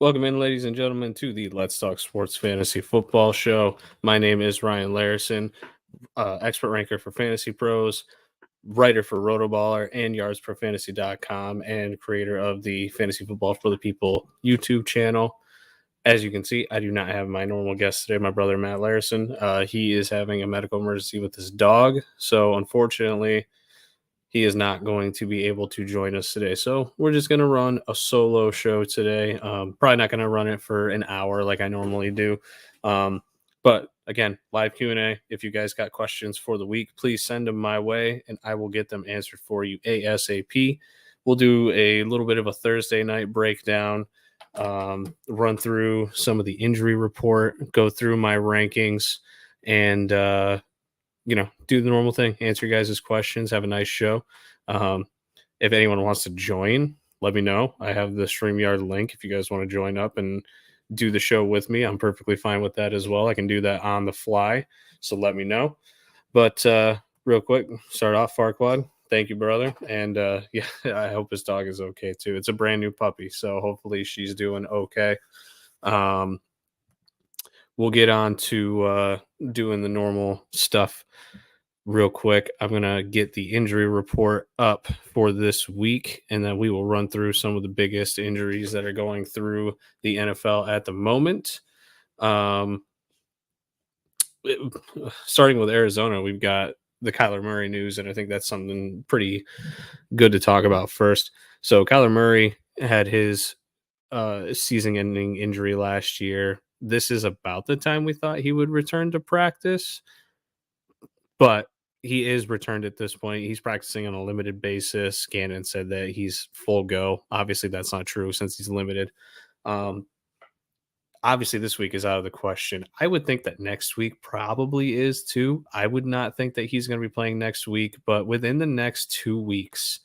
Welcome in, ladies and gentlemen, to the Let's Talk Sports Fantasy Football Show. My name is Ryan Larrison, expert ranker for FantasyPros, writer for Rotoballer and YardsProFantasy.com, and creator of the Fantasy Football for the People YouTube channel. As you can see, I do not have my normal guest today, my brother Matt Larrison. He is having a medical emergency with his dog, so unfortunately, he is not going to be able to join us today. So we're just going to run a solo show today. Probably not going to run it for an hour like I normally do. But again, live Q&A. If you guys got questions for the week, please send them my way and I will get them answered for you ASAP. We'll do a little bit of a Thursday night breakdown, run through some of the injury report, go through my rankings, and do the normal thing, answer your guys' questions, have a nice show. If anyone wants to join, let me know. I have the StreamYard link if you guys want to join up and do the show with me. I'm perfectly fine with that as well. I can do that on the fly, so let me know. But real quick, start off, Farquad. Thank you, brother. And yeah, I hope his dog is okay too. It's a brand new puppy, so hopefully she's doing okay. We'll get on to doing the normal stuff real quick. I'm going to get the injury report up for this week, and then we will run through some of the biggest injuries that are going through the NFL at the moment. Starting with Arizona, we've got the Kyler Murray news, and I think that's something pretty good to talk about first. So Kyler Murray had his season-ending injury last year. This is about the time we thought he would return to practice, but he is returned at this point. He's practicing on a limited basis. Gannon said that he's full go. Obviously, that's not true since he's limited. Obviously, this week is out of the question. I would think that next week probably is too. I would not think that he's going to be playing next week, but within the next 2 weeks,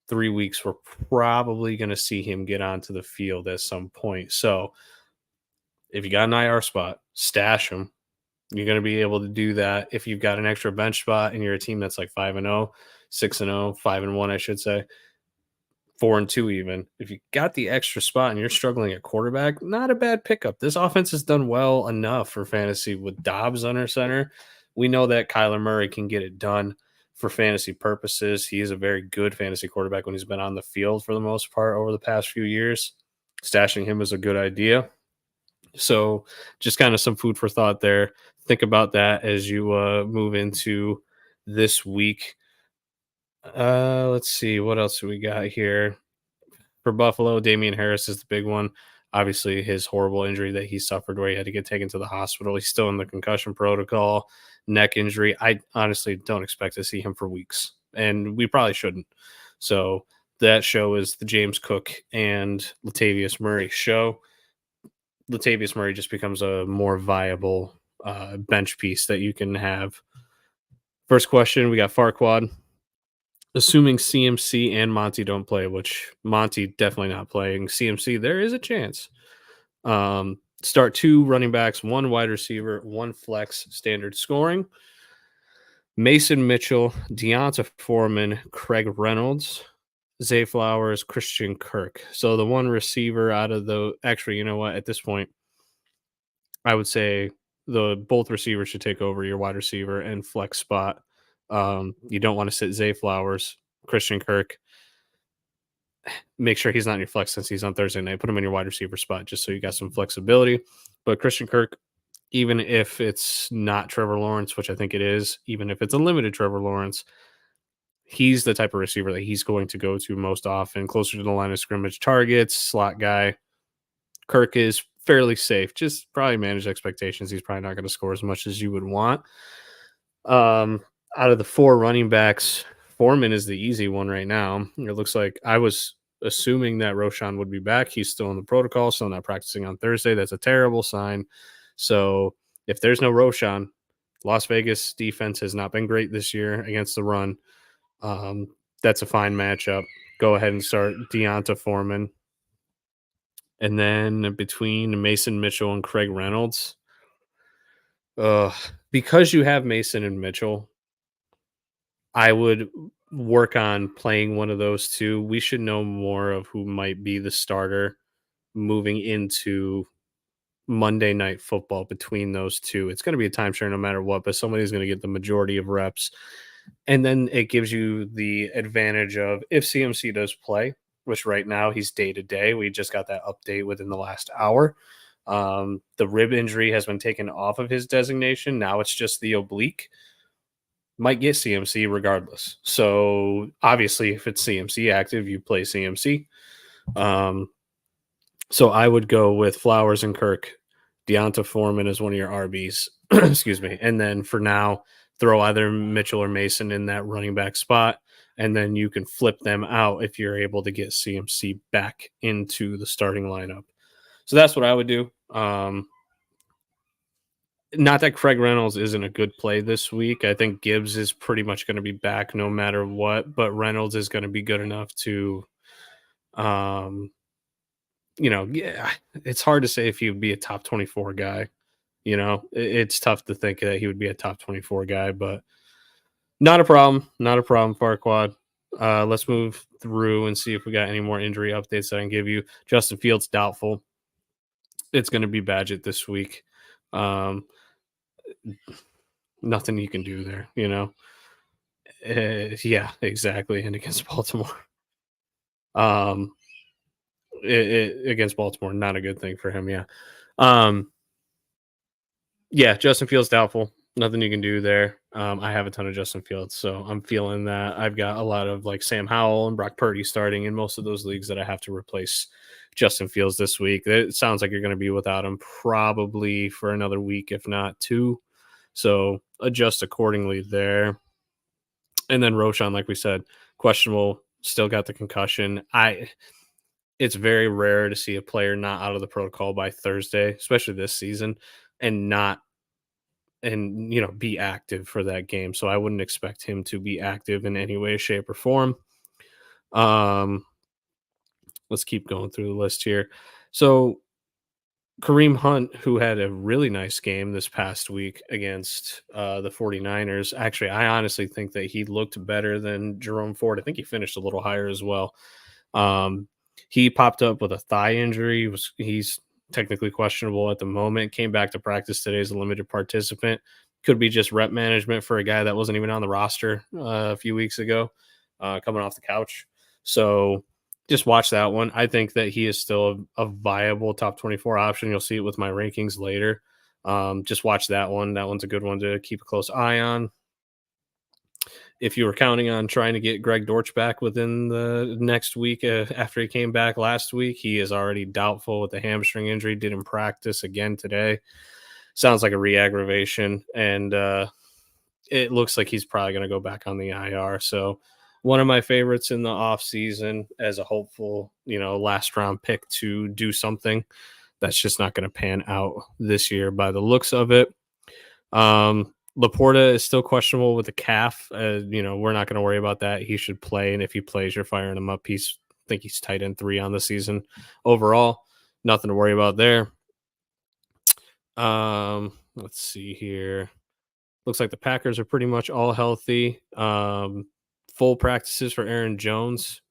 3 weeks, we're probably going to see him get onto the field at some point. So if you got an IR spot, stash him. You're going to be able to do that if you've got an extra bench spot and you're a team that's like 5-0, 6-0, 5-1, I should say, 4-2 even. If you got the extra spot and you're struggling at quarterback, not a bad pickup. This offense has done well enough for fantasy with Dobbs under center. We know that Kyler Murray can get it done for fantasy purposes. He is a very good fantasy quarterback when he's been on the field for the most part over the past few years. Stashing him is a good idea. So just kind of some food for thought there. Think about that as you move into this week. Let's see. What else do we got here? For Buffalo, Damian Harris is the big one. Obviously, his horrible injury that he suffered where he had to get taken to the hospital. He's still in the concussion protocol, neck injury. I honestly don't expect to see him for weeks, and we probably shouldn't. So that show is the James Cook and Latavius Murray show. Latavius Murray just becomes a more viable bench piece that you can have. First question, we got Farquad. Assuming CMC and Monty don't play, which Monty definitely not playing. CMC, there is a chance. Start 2 running backs, 1 wide receiver, 1 flex, standard scoring. Mason Mitchell, Deonta Foreman, Craig Reynolds, Zay Flowers, Christian Kirk. So the one receiver out of the actually, you know what? At this point, I would say both receivers should take over your wide receiver and flex spot. You don't want to sit Zay Flowers, Christian Kirk. Make sure he's not in your flex since he's on Thursday night. Put him in your wide receiver spot just so you got some flexibility. But Christian Kirk, even if it's not Trevor Lawrence, which I think it is, even if it's a limited Trevor Lawrence, he's the type of receiver that he's going to go to most often, closer to the line of scrimmage targets, slot guy. Kirk is fairly safe. Just probably manage expectations. He's probably not going to score as much as you would want. Out of the 4 running backs, Foreman is the easy one right now. It looks like I was assuming that Roshan would be back. He's still in the protocol, still not practicing on Thursday. That's a terrible sign. So if there's no Roshan, Las Vegas defense has not been great this year against the run. That's a fine matchup. Go ahead and start Deonta Foreman. And then between Mason Mitchell and Craig Reynolds, because you have Mason and Mitchell, I would work on playing one of those two. We should know more of who might be the starter moving into Monday Night Football between those two. It's going to be a timeshare no matter what, but somebody's going to get the majority of reps. And then it gives you the advantage of if CMC does play, which right now he's day to day. We just got that update within the last hour. The rib injury has been taken off of his designation. Now it's just the oblique. Might get CMC regardless. So obviously, if it's CMC active, you play CMC. So I would go with Flowers and Kirk, Deonta Foreman as one of your RBs. Excuse me. And then for now, throw either Mitchell or Mason in that running back spot. And then you can flip them out if you're able to get CMC back into the starting lineup. So that's what I would do. Not that Craig Reynolds isn't a good play this week. I think Gibbs is pretty much going to be back no matter what, but Reynolds is going to be good enough to um, yeah, it's hard to say if he would be a top 24 guy. It's tough to think that he would be a top 24 guy, but not a problem. Not a problem, Farquad. Let's move through and see if we got any more injury updates that I can give you. Justin Fields, doubtful. It's going to be Badgett this week. Nothing you can do there, yeah, exactly. And against Baltimore. Against Baltimore, not a good thing for him. Yeah. Yeah, Justin Fields doubtful. Nothing you can do there. I have a ton of Justin Fields, so I'm feeling that. I've got a lot of like Sam Howell and Brock Purdy starting in most of those leagues that I have to replace Justin Fields this week. It sounds like you're going to be without him probably for another week, if not two. So adjust accordingly there. And then Roshan, like we said, questionable, still got the concussion. It's very rare to see a player not out of the protocol by Thursday, especially this season, and be active for that game. So I wouldn't expect him to be active in any way, shape, or form. Let's keep going through the list here. So Kareem Hunt, who had a really nice game this past week against the 49ers. Actually, I honestly think that he looked better than Jerome Ford. I think he finished a little higher as well. He popped up with a thigh injury. He's technically questionable at the moment. Came back to practice today as a limited participant. Could be just rep management for a guy that wasn't even on the roster a few weeks ago, coming off the couch. So just watch that one. I think that he is still a viable top 24 option. You'll see it with my rankings later. Just watch that one. That one's a good one to keep a close eye on. If you were counting on trying to get Greg Dortch back within the next week after he came back last week, he is already doubtful with the hamstring injury. Didn't practice again today. Sounds like a re-aggravation, and it looks like he's probably going to go back on the IR. So one of my favorites in the offseason as a hopeful, last round pick to do something. That's just not going to pan out this year by the looks of it. Laporta is still questionable with the calf. We're not going to worry about that. He should play, and if he plays, you're firing him up. I think he's tight end 3 on the season overall. Nothing to worry about there. Let's see here. Looks like the Packers are pretty much all healthy. Full practices for Aaron Jones.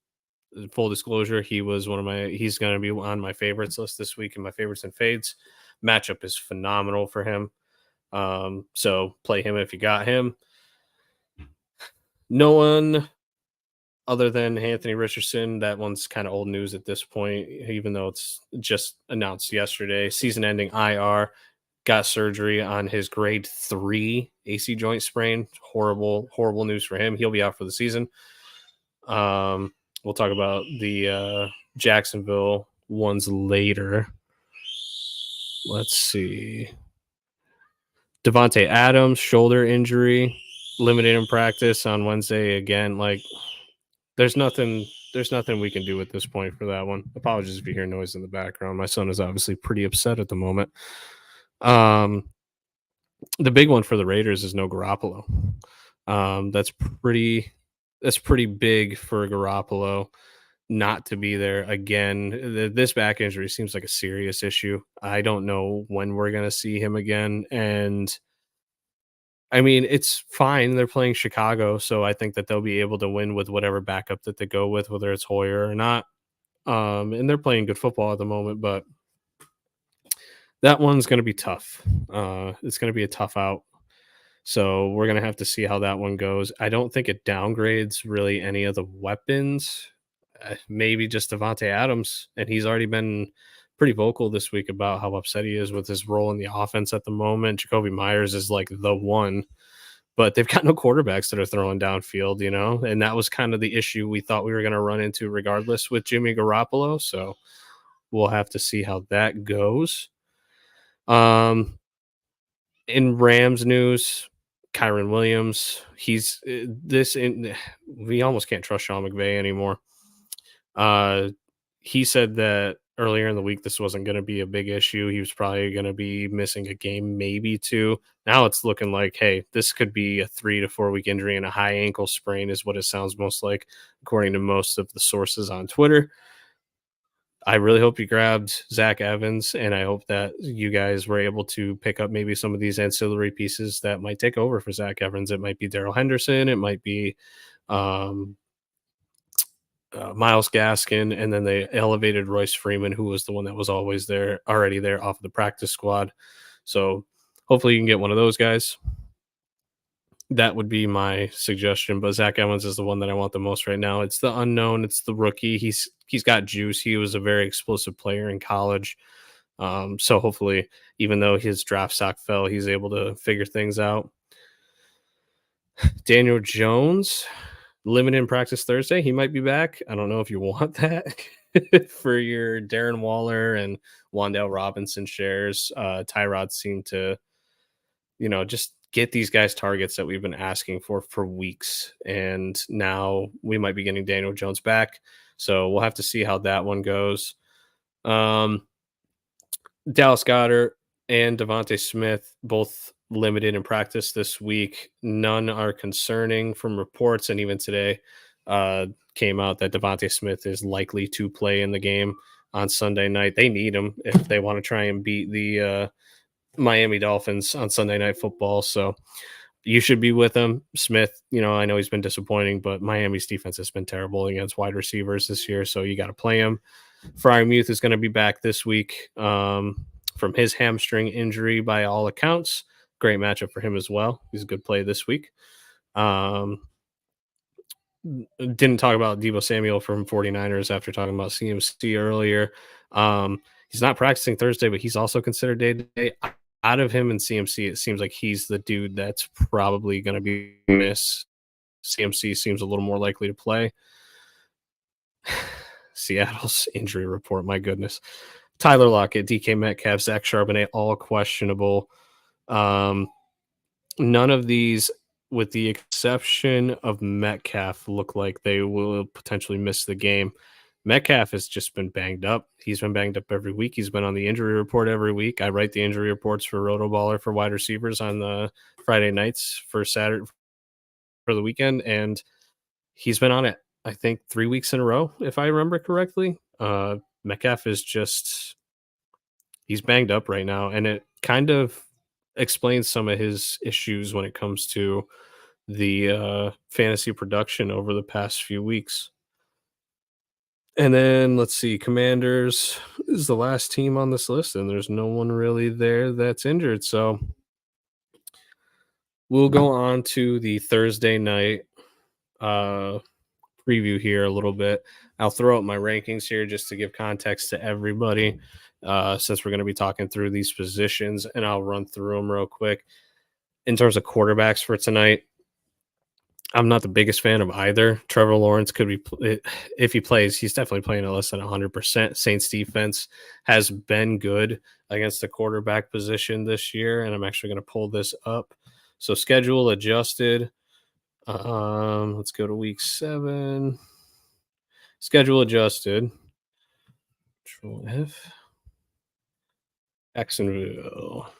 Full disclosure, he's going to be on my favorites list this week in my favorites and fades. Matchup is phenomenal for him. So play him if you got him. No one other than Anthony Richardson. That one's kind of old news at this point, even though it's just announced yesterday. Season-ending IR. Got surgery on his grade 3 AC joint sprain. Horrible, horrible news for him. He'll be out for the season. We'll talk about the Jacksonville ones later. Let's see. Devontae Adams, shoulder injury, limited in practice on Wednesday again. Like, there's nothing we can do at this point for that one. Apologies if you hear noise in the background. My son is obviously pretty upset at the moment. The big one for the Raiders is no Garoppolo. That's pretty big for Garoppolo not to be there again. This back injury seems like a serious issue. I don't know when we're going to see him again. And I mean, it's fine. They're playing Chicago, so I think that they'll be able to win with whatever backup that they go with, whether it's Hoyer or not. and they're playing good football at the moment, but that one's going to be tough. It's going to be a tough out. So we're going to have to see how that one goes. I don't think it downgrades really any of the weapons. Maybe just Devontae Adams, and he's already been pretty vocal this week about how upset he is with his role in the offense at the moment. Jacoby Myers is like the one, but they've got no quarterbacks that are throwing downfield, and that was kind of the issue we thought we were going to run into regardless with Jimmy Garoppolo. So we'll have to see how that goes. In Rams news, Kyron Williams, he's this in we almost can't trust Sean McVay anymore. Uh he said that earlier in the week this wasn't going to be a big issue. He was probably going to be missing a game, maybe two. Now it's looking like, hey, this could be a 3 to 4 week injury, and a high ankle sprain is what it sounds most like, according to most of the sources on Twitter. I really hope you grabbed Zach Evans, and I hope that you guys were able to pick up maybe some of these ancillary pieces that might take over for Zach Evans. It might be Daryl Henderson, it might be um, Miles Gaskin, and then they elevated Royce Freeman, who was the one that was already there off of the practice squad. So hopefully you can get one of those guys. That would be my suggestion, but Zach Evans is the one that I want the most right now. It's the unknown. It's the rookie. He's got juice. He was a very explosive player in college. So hopefully, even though his draft stock fell, he's able to figure things out. Daniel Jones, limited in practice Thursday. He might be back. I don't know if you want that for your Darren Waller and Wandale Robinson shares. Tyrod seemed to just get these guys targets that we've been asking for weeks. And now we might be getting Daniel Jones back. So we'll have to see how that one goes. Dallas Goedert and Devontae Smith, both limited in practice this week. None are concerning from reports. And even today came out that Devontae Smith is likely to play in the game on Sunday night. They need him if they want to try and beat the Miami Dolphins on Sunday Night Football. So you should be with him. Smith, I know he's been disappointing, but Miami's defense has been terrible against wide receivers this year, so you got to play him. Freiermuth is going to be back this week from his hamstring injury by all accounts. Great matchup for him as well. He's a good play this week. Didn't talk about Deebo Samuel from 49ers after talking about CMC earlier. He's not practicing Thursday, but he's also considered day-to-day. Out of him and CMC, it seems like he's the dude that's probably going to be missed. CMC seems a little more likely to play. Seattle's injury report, my goodness. Tyler Lockett, DK Metcalf, Zach Charbonnet, all questionable. None of these, with the exception of Metcalf, look like they will potentially miss the game. Metcalf has just been banged up. He's been banged up every week. He's been on the injury report every week. I write the injury reports for Rotoballer for wide receivers on the Friday nights for Saturday for the weekend, and he's been on it, I think, 3 weeks in a row, if I remember correctly. Metcalf is he's banged up right now, and it kind of explains some of his issues when it comes to the fantasy production over the past few weeks. And then let's see, Commanders is the last team on this list, and there's no one really there that's injured. So we'll go on to the Thursday night preview here a little bit. I'll throw out my rankings here just to give context to everybody, since we're going to be talking through these positions, and I'll run through them real quick. In terms of quarterbacks for tonight, I'm not the biggest fan of either. Trevor Lawrence could be, if he plays, he's definitely playing at less than 100%. Saints defense has been good against the quarterback position this year, and I'm actually going to pull this up. So schedule adjusted. Let's go to week 7. Schedule adjusted. Control F. Jacksonville.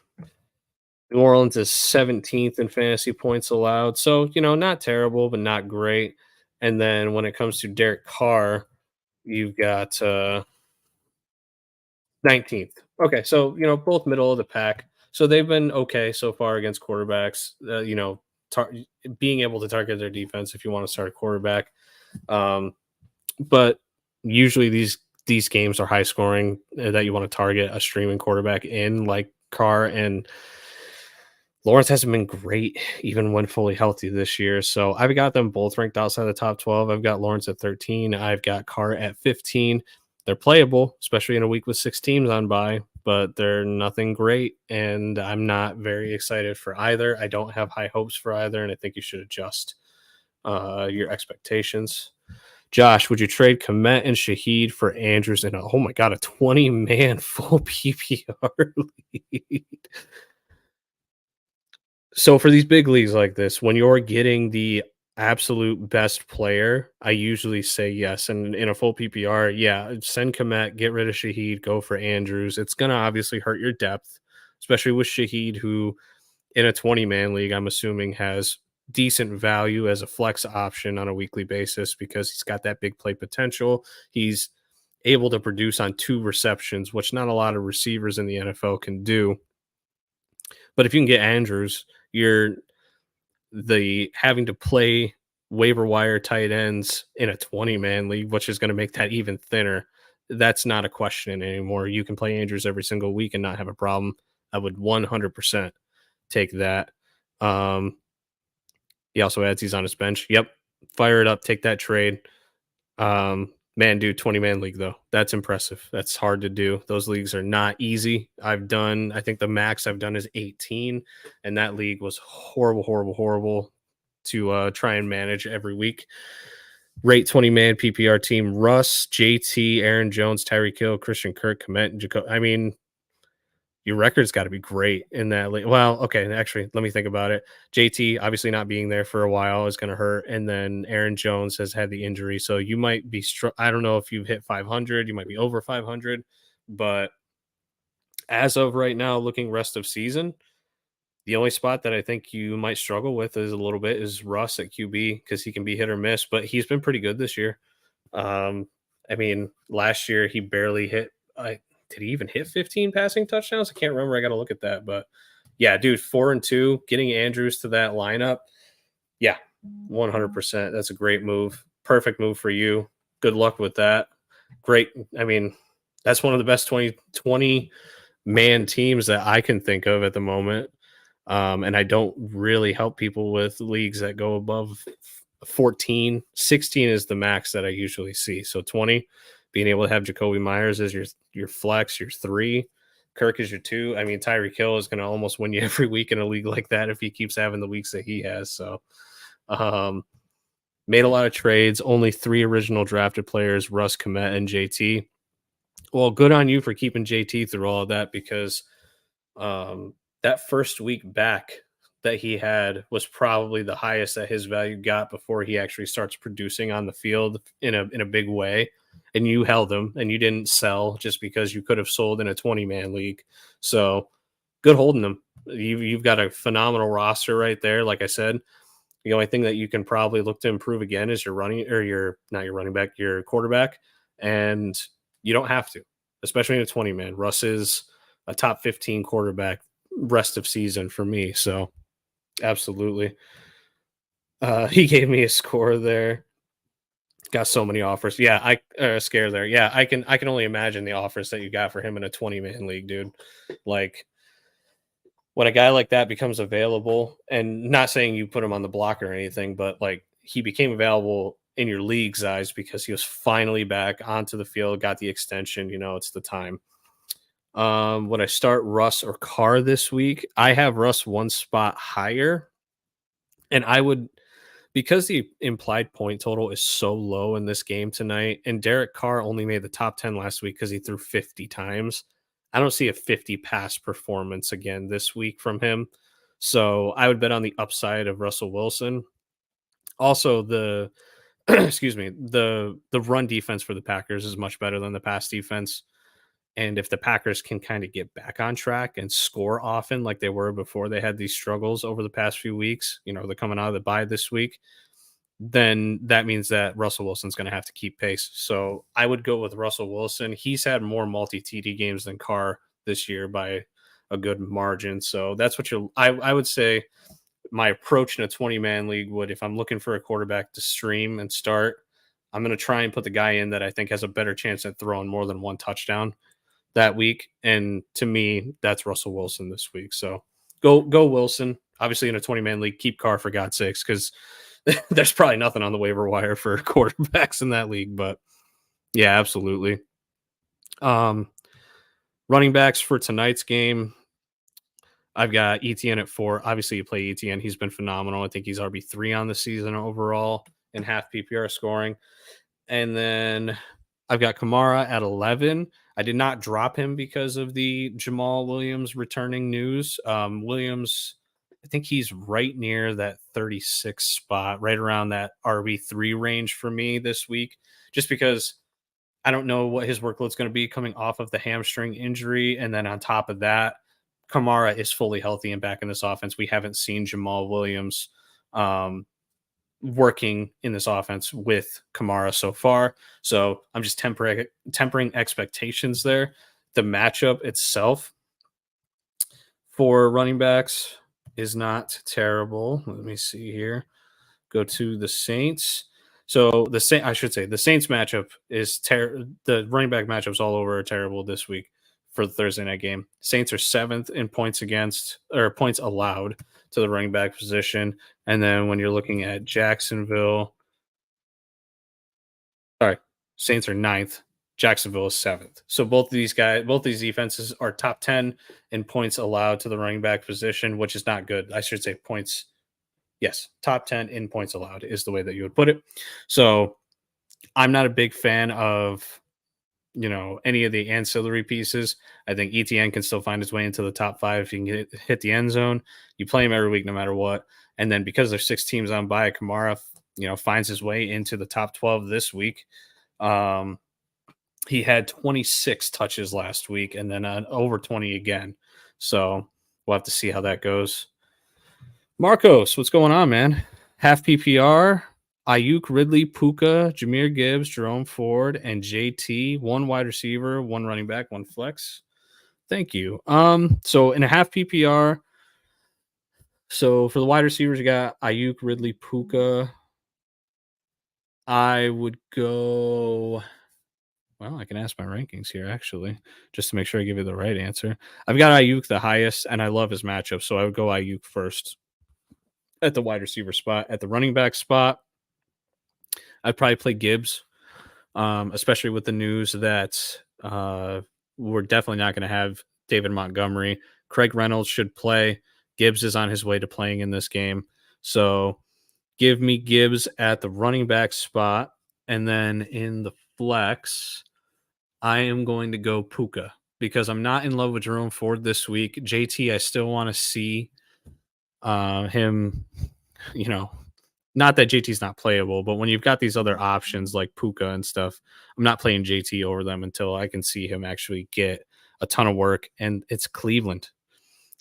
New Orleans is 17th in fantasy points allowed. So, not terrible, but not great. And then when it comes to Derek Carr, you've got 19th. Okay, so, both middle of the pack. So they've been okay so far against quarterbacks, being able to target their defense if you want to start a quarterback. But usually these these games are high scoring that you want to target a streaming quarterback in like Carr, and Lawrence hasn't been great even when fully healthy this year. So I've got them both ranked outside the top 12. I've got Lawrence at 13. I've got Carr at 15. They're playable, especially in a week with 6 teams on bye, but they're nothing great. And I'm not very excited for either. I don't have high hopes for either. And I think you should adjust your expectations. Josh, would you trade Komet and Shaheed for Andrews in oh my God, a 20-man full PPR league? So for these big leagues like this, when you're getting the absolute best player, I usually say yes. And in a full PPR, yeah, send Komet, get rid of Shaheed, go for Andrews. It's going to obviously hurt your depth, especially with Shaheed, who in a 20-man league, I'm assuming has decent value as a flex option on a weekly basis because he's got that big play potential. He's able to produce on 2 receptions, which not a lot of receivers in the NFL can do. But if you can get Andrews, you're the having to play waiver wire tight ends in a 20-man league, which is going to make that even thinner. That's not a question anymore. You can play Andrews every single week and not have a problem. I would 100% take that. He also adds he's on his bench. Yep. Fire it up. Take that trade. Man, dude, 20-man league, though. That's impressive. That's hard to do. Those leagues are not easy. I think the max I've done is 18, and that league was horrible, horrible, horrible to try and manage every week. Rate 20-man PPR team: Russ, JT, Aaron Jones, Tyreek Hill, Christian Kirk, Komet, and Jacob. I mean, your record's got to be great in that league. Well, okay, actually, let me think about it. JT obviously not being there for a while is going to hurt, and then Aaron Jones has had the injury, so you might be. I don't know if you've hit 500. You might be over 500, but as of right now, looking rest of season, the only spot that I think you might struggle with is a little bit is Russ at QB because he can be hit or miss, but he's been pretty good this year. I mean, last year he barely hit. Did he even hit 15 passing touchdowns? I can't remember. I got to look at that. But yeah, dude, 4-2, getting Andrews to that lineup. Yeah, 100%. That's a great move. Perfect move for you. Good luck with that. Great. I mean, that's one of the best 20 man teams that I can think of at the moment. And I don't really help people with leagues that go above 14. 16 is the max that I usually see. So 20, being able to have Jacoby Myers as your flex, your 3, Kirk is your 2. I mean, Tyreek Hill is going to almost win you every week in a league like that if he keeps having the weeks that he has. So made a lot of trades, only 3 original drafted players, Russ, Komet, and JT. Well, good on you for keeping JT through all of that because that first week back that he had was probably the highest that his value got before he actually starts producing on the field in a big way. And you held him and you didn't sell just because you could have sold in a 20-man league. So good holding him. You've got a phenomenal roster right there. Like I said, the only thing that you can probably look to improve again is your running or your running back, your quarterback. And you don't have to, especially in a 20-man. Russ is a top 15 quarterback rest of season for me. So absolutely. He gave me a score there. Got so many offers. Yeah, I scare there. Yeah, I can only imagine the offers that you got for him in a 20-man league, dude. Like when a guy like that becomes available, and not saying you put him on the block or anything, but like he became available in your league's eyes because he was finally back onto the field, got the extension, it's the time. Would I start Russ or Carr this week? I have Russ one spot higher, and I would because the implied point total is so low in this game tonight, and Derek Carr only made the top 10 last week because he threw 50 times. I don't see a 50 pass performance again this week from him. So I would bet on the upside of Russell Wilson. Also, the excuse me, the run defense for the Packers is much better than the pass defense. And if the Packers can kind of get back on track and score often like they were before they had these struggles over the past few weeks, they're coming out of the bye this week, then that means that Russell Wilson's going to have to keep pace. So I would go with Russell Wilson. He's had more multi-TD games than Carr this year by a good margin. So that's what I would say my approach in a 20-man league would, if I'm looking for a quarterback to stream and start, I'm going to try and put the guy in that I think has a better chance at throwing more than one touchdown that week. And to me, that's Russell Wilson this week. So go Wilson. Obviously, in a 20-man league, keep Carr for God's sakes, because there's probably nothing on the waiver wire for quarterbacks in that league. But yeah, absolutely. Running backs for tonight's game, I've got ETN at 4. Obviously, you play ETN. He's been phenomenal. I think he's RB3 on the season overall in half PPR scoring. And then I've got Kamara at 11. I did not drop him because of the Jamal Williams returning news. Williams, I think he's right near that 36 spot, right around that RB3 range for me this week, just because I don't know what his workload's going to be coming off of the hamstring injury. And then on top of that, Kamara is fully healthy and back in this offense. We haven't seen Jamal Williams working in this offense with Kamara so far. So I'm just tempering expectations there. The matchup itself for running backs is not terrible. Let me see here. Go to the Saints. So the Saints matchup is the running back matchups all over are terrible this week for the Thursday night game. Saints are 7th in points against or points allowed to the running back position. And then when you're looking at Jacksonville, Saints are 9th. Jacksonville is 7th. So both these defenses are top 10 in points allowed to the running back position, which is not good. I should say points. Yes, top 10 in points allowed is the way that you would put it. So I'm not a big fan of, any of the ancillary pieces. I think ETN can still find his way into the top 5 if you can hit the end zone. You play him every week no matter what. And then because there's 6 teams on bye, Kamara, finds his way into the top 12 this week. He had 26 touches last week and then over 20 again. So we'll have to see how that goes. Marcos, what's going on, man? Half PPR, Ayuk, Ridley, Puka, Jahmyr Gibbs, Jerome Ford, and JT. 1 wide receiver, 1 running back, 1 flex. Thank you. So in a half PPR, so for the wide receivers, you got Ayuk, Ridley, Puka. I would go. Well, I can ask my rankings here, actually, just to make sure I give you the right answer. I've got Ayuk the highest, and I love his matchup, so I would go Ayuk first at the wide receiver spot. At the running back spot, I'd probably play Gibbs, especially with the news that we're definitely not going to have David Montgomery. Craig Reynolds should play. Gibbs is on his way to playing in this game. So give me Gibbs at the running back spot. And then in the flex, I am going to go Puka because I'm not in love with Jerome Ford this week. JT, I still want to see him, not that JT's not playable, but when you've got these other options like Puka and stuff, I'm not playing JT over them until I can see him actually get a ton of work. And it's Cleveland.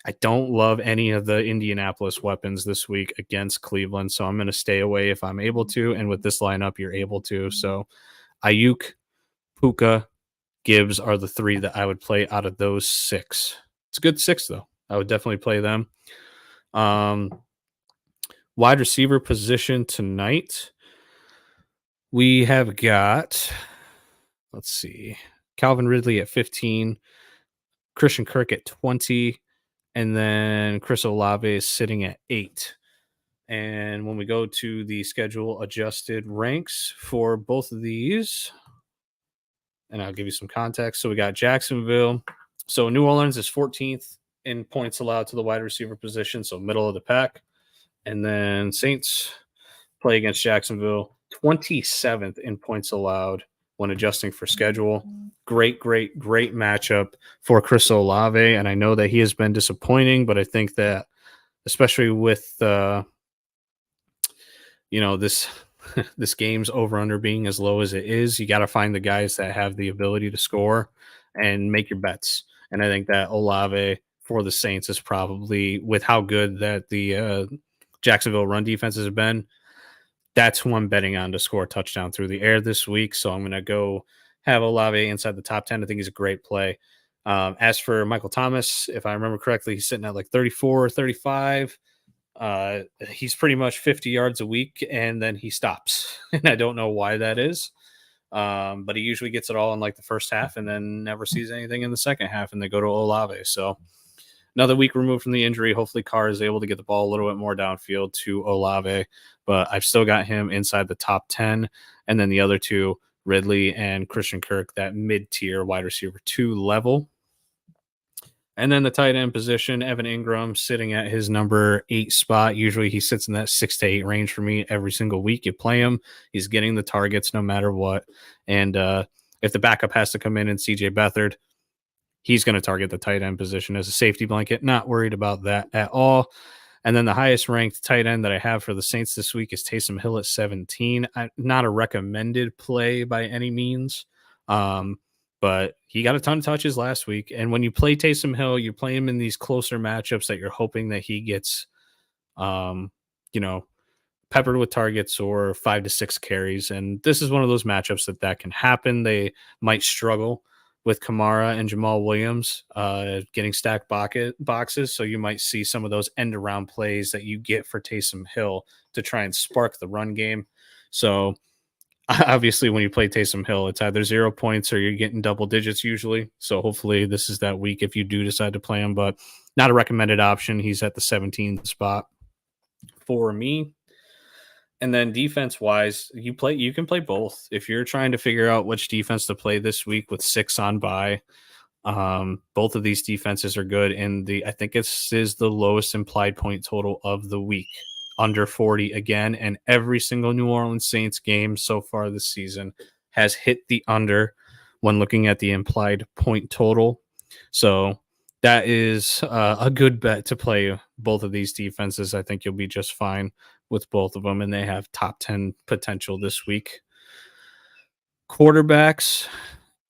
I don't love any of the Indianapolis weapons this week against Cleveland, so I'm going to stay away if I'm able to. And with this lineup, you're able to. So Ayuk, Puka, Gibbs are the 3 that I would play out of those 6. It's a good 6, though. I would definitely play them. Wide receiver position tonight, we have got, let's see, Calvin Ridley at 15, Christian Kirk at 20, and then Chris Olave is sitting at 8. And when we go to the schedule adjusted ranks for both of these, and I'll give you some context. So we got Jacksonville. So New Orleans is 14th in points allowed to the wide receiver position, so middle of the pack. And then Saints play against Jacksonville, 27th in points allowed when adjusting for schedule. Great matchup for Chris Olave. And I know that he has been disappointing, but I think that especially with, this game's over under being as low as it is, you got to find the guys that have the ability to score and make your bets. And I think that Olave for the Saints is probably, with how good that the Jacksonville run defenses have been, that's who I'm betting on to score a touchdown through the air this week. So I'm going to go have Olave inside the top 10. I think he's a great play. As for Michael Thomas, if I remember correctly, he's sitting at like 34 or 35. He's pretty much 50 yards a week, and then he stops. And I don't know why that is. But he usually gets it all in like the first half and then never sees anything in the second half, and they go to Olave. So another week removed from the injury. Hopefully Carr is able to get the ball a little bit more downfield to Olave, but I've still got him inside the top 10. And then the other two, Ridley and Christian Kirk, that mid-tier wide receiver 2 level. And then the tight end position, Evan Ingram sitting at his number 8 spot. Usually he sits in that 6 to 8 range for me every single week. You play him, he's getting the targets no matter what. And if the backup has to come in and CJ Beathard, he's going to target the tight end position as a safety blanket. Not worried about that at all. And then the highest ranked tight end that I have for the Saints this week is Taysom Hill at 17. Not a recommended play by any means. But he got a ton of touches last week. And when you play Taysom Hill, you play him in these closer matchups that you're hoping that he gets, you know, peppered with targets or 5 to 6 carries. And this is one of those matchups that can happen. They might struggle with Kamara and Jamal Williams getting stacked boxes. So you might see some of those end around plays that you get for Taysom Hill to try and spark the run game. So obviously when you play Taysom Hill, it's either 0 points or you're getting double digits usually. So hopefully this is that week if you do decide to play him, but not a recommended option. He's at the 17th spot for me. And then defense wise, you can play both. If you're trying to figure out which defense to play this week with 6 on bye, both of these defenses are good. And I think this is the lowest implied point total of the week, under 40 again. And every single New Orleans Saints game so far this season has hit the under when looking at the implied point total. So that is a good bet to play both of these defenses. I think you'll be just fine with both of them, and they have top 10 potential this week. Quarterbacks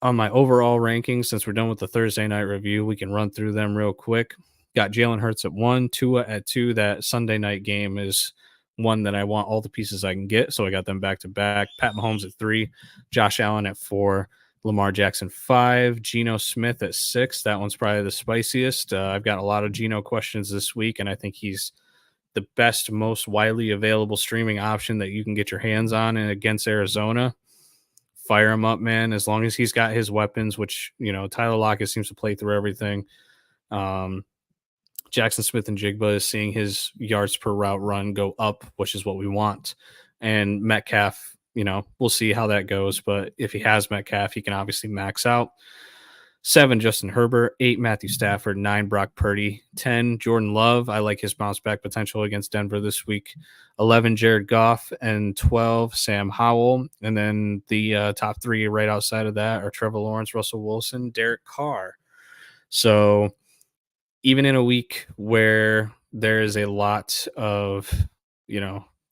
on my overall rankings, since we're done with the Thursday night review, we can run through them real quick. Got Jalen Hurts at 1, Tua at 2. That Sunday night game is one that I want all the pieces I can get, so I got them back to back. Pat Mahomes at 3, Josh Allen at 4, Lamar Jackson 5, Geno Smith at 6. That one's probably the spiciest. I've got a lot of Geno questions this week, and I think he's the best, most widely available streaming option that you can get your hands on. And against Arizona, fire him up, man. As long as he's got his weapons, which, Tyler Lockett seems to play through everything. Jackson Smith and Jigba is seeing his yards per route run go up, which is what we want. And Metcalf, we'll see how that goes. But if he has Metcalf, he can obviously max out. 7, Justin Herbert. 8, Matthew Stafford. 9, Brock Purdy. 10, Jordan Love. I like his bounce back potential against Denver this week. 11, Jared Goff. And 12, Sam Howell. And then the top 3 right outside of that are Trevor Lawrence, Russell Wilson, Derek Carr. So even in a week where there is a lot of,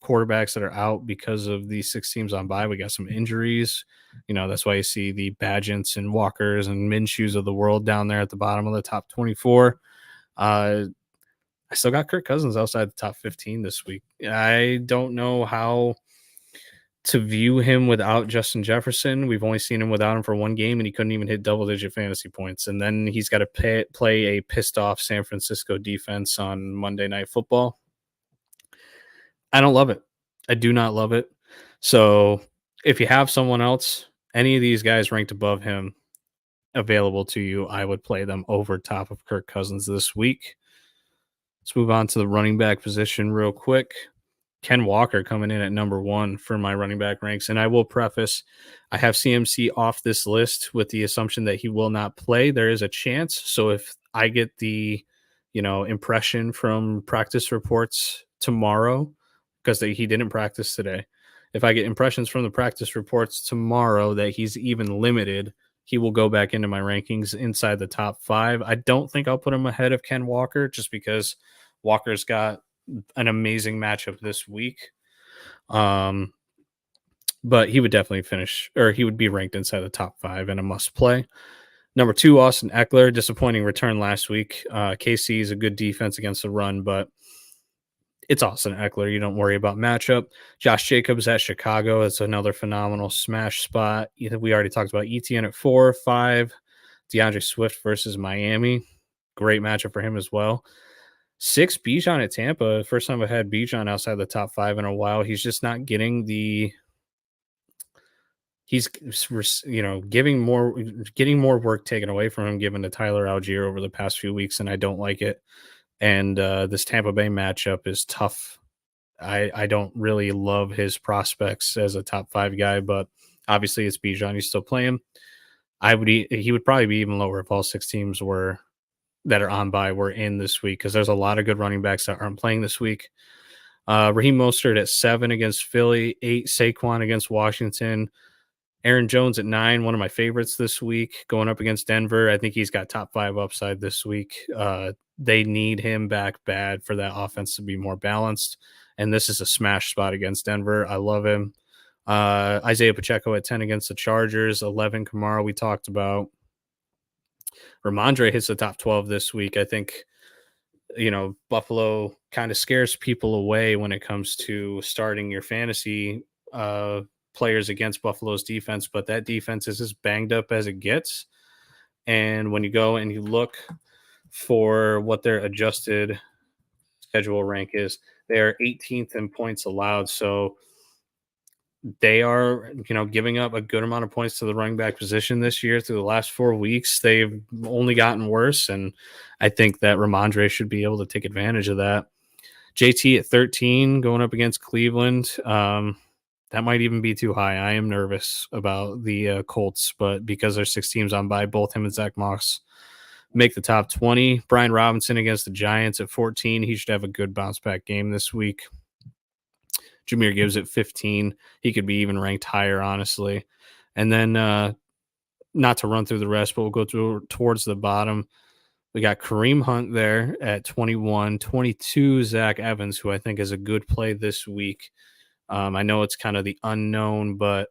quarterbacks that are out because of these 6 teams on bye, we got some injuries. That's why you see the Badgents and Walkers and Minshews of the world down there at the bottom of the top 24. I still got Kirk Cousins outside the top 15 this week. I don't know how to view him without Justin Jefferson. We've only seen him without him for 1 game, and he couldn't even hit double-digit fantasy points. And then he's got to play a pissed-off San Francisco defense on Monday Night Football. I don't love it. I do not love it. So if you have someone else, any of these guys ranked above him available to you, I would play them over top of Kirk Cousins this week. Let's move on to the running back position real quick. Ken Walker coming in at number 1 for my running back ranks. And I will preface, I have CMC off this list with the assumption that he will not play. There is a chance. So if I get the, impression from practice reports tomorrow, because he didn't practice today, if I get impressions from the practice reports tomorrow that he's even limited, he will go back into my rankings inside the top 5. I don't think I'll put him ahead of Ken Walker just because Walker's got an amazing matchup this week. But he would definitely finish, or he would be ranked inside the top 5 and a must play. Number 2, Austin Eckler, disappointing return last week. KC is a good defense against the run, but it's Austin Eckler. You don't worry about matchup. Josh Jacobs at Chicago. That's another phenomenal smash spot. We already talked about ETN at 4. 5, DeAndre Swift versus Miami. Great matchup for him as well. 6 Bijan at Tampa. First time I've had Bijan outside the top 5 in a while. He's just not getting the he's getting more work taken away from him given to Tyler Algier over the past few weeks, and I don't like it. And this Tampa Bay matchup is tough. I don't really love his prospects as a top 5 guy, but obviously it's Bijan. You still play him. He would probably be even lower if all 6 teams were that are on bye were in this week because there's a lot of good running backs that aren't playing this week. Raheem Mostert at 7 against Philly, 8 Saquon against Washington, Aaron Jones at 9, one of my favorites this week, going up against Denver. I think he's got top 5 upside this week. They need him back bad for that offense to be more balanced, and this is a smash spot against Denver. I love him. Isaiah Pacheco at 10 against the Chargers, 11 Kamara we talked about. Ramondre hits the top 12 this week. I think, Buffalo kind of scares people away when it comes to starting your fantasy players against Buffalo's defense, but that defense is as banged up as it gets. And when you go and you look for what their adjusted schedule rank is, they are 18th in points allowed. So they are, giving up a good amount of points to the running back position this year. Through the last 4 weeks, they've only gotten worse. And I think that Ramondre should be able to take advantage of that. JT at 13 going up against Cleveland. That might even be too high. I am nervous about the Colts, but because there's 6 teams on by, both him and Zach Moss make the top 20. Brian Robinson against the Giants at 14. He should have a good bounce back game this week. Jahmyr Gibbs at 15. He could be even ranked higher, honestly. And then not to run through the rest, but we'll go towards the bottom. We got Kareem Hunt there at 21, 22 Zach Evans, who I think is a good play this week. I know it's kind of the unknown, but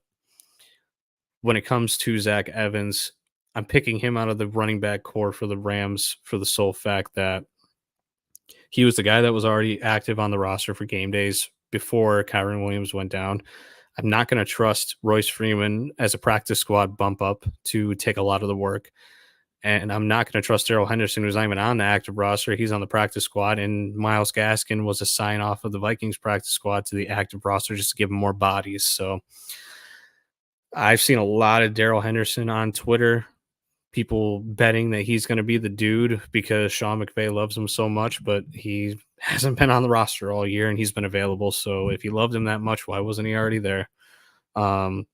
when it comes to Zach Evans, I'm picking him out of the running back core for the Rams for the sole fact that he was the guy that was already active on the roster for game days before Kyron Williams went down. I'm not going to trust Royce Freeman as a practice squad bump up to take a lot of the work. And I'm not going to trust Darrell Henderson, who's not even on the active roster. He's on the practice squad. And Myles Gaskin was a sign off of the Vikings practice squad to the active roster just to give him more bodies. So I've seen a lot of Darrell Henderson on Twitter, people betting that he's going to be the dude because Sean McVay loves him so much, but he hasn't been on the roster all year and he's been available. So if he loved him that much, why wasn't he already there? Not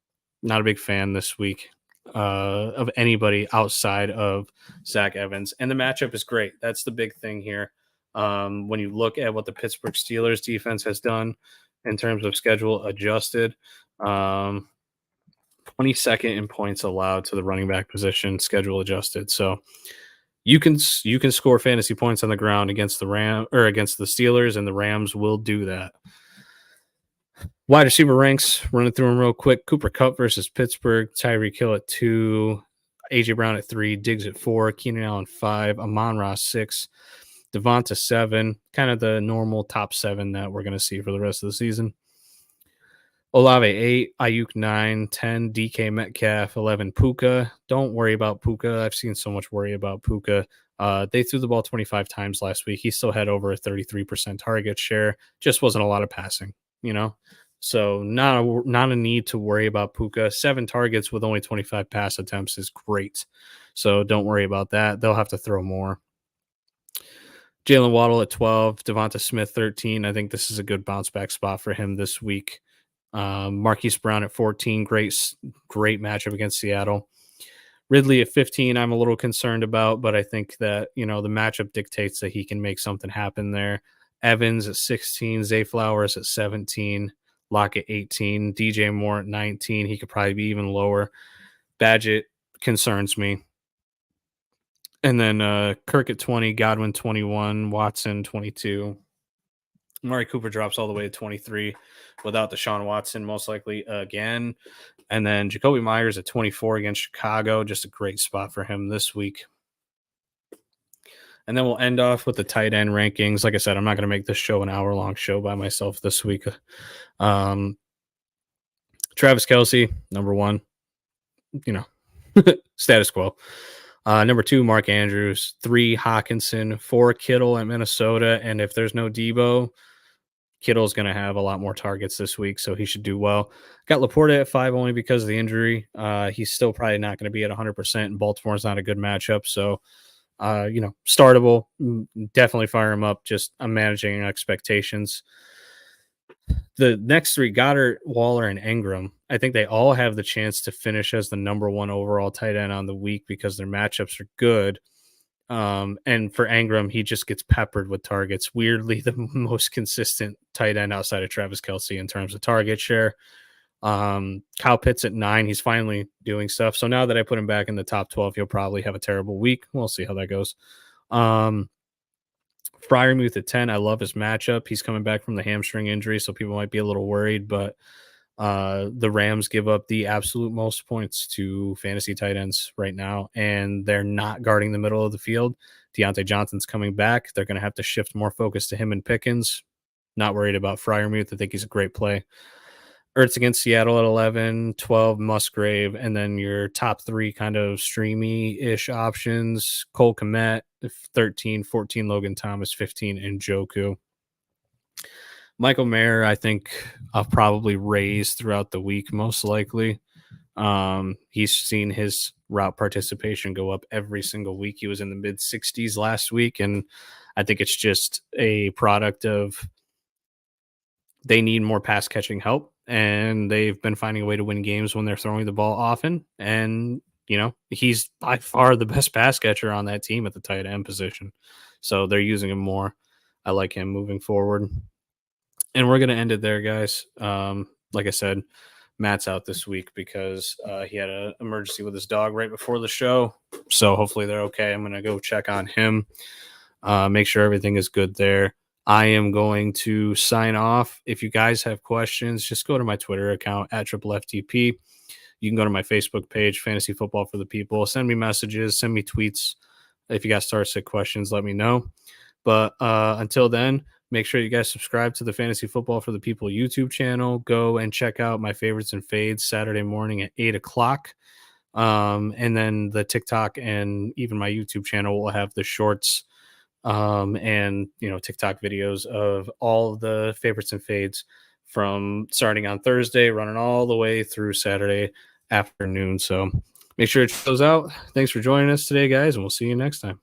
a big fan this week of anybody outside of Zach Evans. And the matchup is great. That's the big thing here. When you look at what the Pittsburgh Steelers defense has done in terms of schedule adjusted, 22nd in points allowed to the running back position, schedule adjusted. So you can score fantasy points on the ground against the against the Steelers, and the Rams will do that. Wide receiver ranks, running through them real quick. Cooper Kupp versus Pittsburgh, Tyreek Hill at 2, AJ Brown at 3, Diggs at 4, Keenan Allen 5, Amon-Ra 6, Devonta 7, kind of the normal top 7 that we're going to see for the rest of the season. Olave 8, Ayuk 9, 10, DK Metcalf 11, Puka. Don't worry about Puka. I've seen so much worry about Puka. They threw the ball 25 times last week. He still had over a 33% target share. Just wasn't a lot of passing, So not a need to worry about Puka. 7 targets with only 25 pass attempts is great. So don't worry about that. They'll have to throw more. Jalen Waddle at 12, Devonta Smith 13. I think this is a good bounce back spot for him this week. Marquise Brown at 14, great matchup against Seattle. Ridley at 15, I'm a little concerned about, but I think that, the matchup dictates that he can make something happen there. Evans at 16, Zay Flowers at 17, Locke at 18, DJ Moore at 19. He could probably be even lower. Badgett concerns me. And then Kirk at 20, Godwin 21, Watson 22. Amari Cooper drops all the way to 23 without Deshaun Watson, most likely again. And then Jacoby Myers at 24 against Chicago. Just a great spot for him this week. And then we'll end off with the tight end rankings. Like I said, I'm not going to make this show an hour-long show by myself this week. Travis Kelce, number 1. Status quo. Number 2, Mark Andrews. 3, Hawkinson. 4, Kittle at Minnesota. And if there's no Debo, Kittle's going to have a lot more targets this week, so he should do well. Got Laporta at 5 only because of the injury. He's still probably not going to be at 100%, and Baltimore's not a good matchup. So, startable. Definitely fire him up. Just I'm managing expectations. The next 3, Goddard, Waller, and Ingram, I think they all have the chance to finish as the number 1 overall tight end on the week because their matchups are good. And for Ingram, he just gets peppered with targets. Weirdly, the most consistent tight end outside of Travis Kelce in terms of target share. Kyle Pitts at 9. He's finally doing stuff. So now that I put him back in the top 12, he'll probably have a terrible week. We'll see how that goes. Fryermuth at 10. I love his matchup. He's coming back from the hamstring injury, so people might be a little worried, but the Rams give up the absolute most points to fantasy tight ends right now, and they're not guarding the middle of the field. Deontay Johnson's coming back. They're going to have to shift more focus to him and Pickens. Not worried about Fryermuth. I think he's a great play. Ertz against Seattle at 11, 12, Musgrave, and then your top 3 kind of streamy-ish options, Cole Kmet, 13, 14, Logan Thomas, 15, and Njoku. Michael Mayer, I think I'll probably raise throughout the week, most likely. He's seen his route participation go up every single week. He was in the mid-60s last week, and I think it's just a product of they need more pass catching help, and they've been finding a way to win games when they're throwing the ball often. And, he's by far the best pass catcher on that team at the tight end position. So they're using him more. I like him moving forward. And we're going to end it there, guys. Like I said, Matt's out this week because he had an emergency with his dog right before the show. So hopefully they're okay. I'm going to go check on him, make sure everything is good there. I am going to sign off. If you guys have questions, just go to my Twitter account at FTP. You can go to my Facebook page, Fantasy Football for the People. Send me messages, send me tweets. If you got Starsick questions, let me know. But until then, make sure you guys subscribe to the Fantasy Football for the People YouTube channel. Go and check out my favorites and fades Saturday morning at 8 o'clock. And then the TikTok and even my YouTube channel will have the shorts and TikTok videos of all of the favorites and fades from starting on Thursday, running all the way through Saturday afternoon. So make sure to check those out. Thanks for joining us today, guys, and we'll see you next time.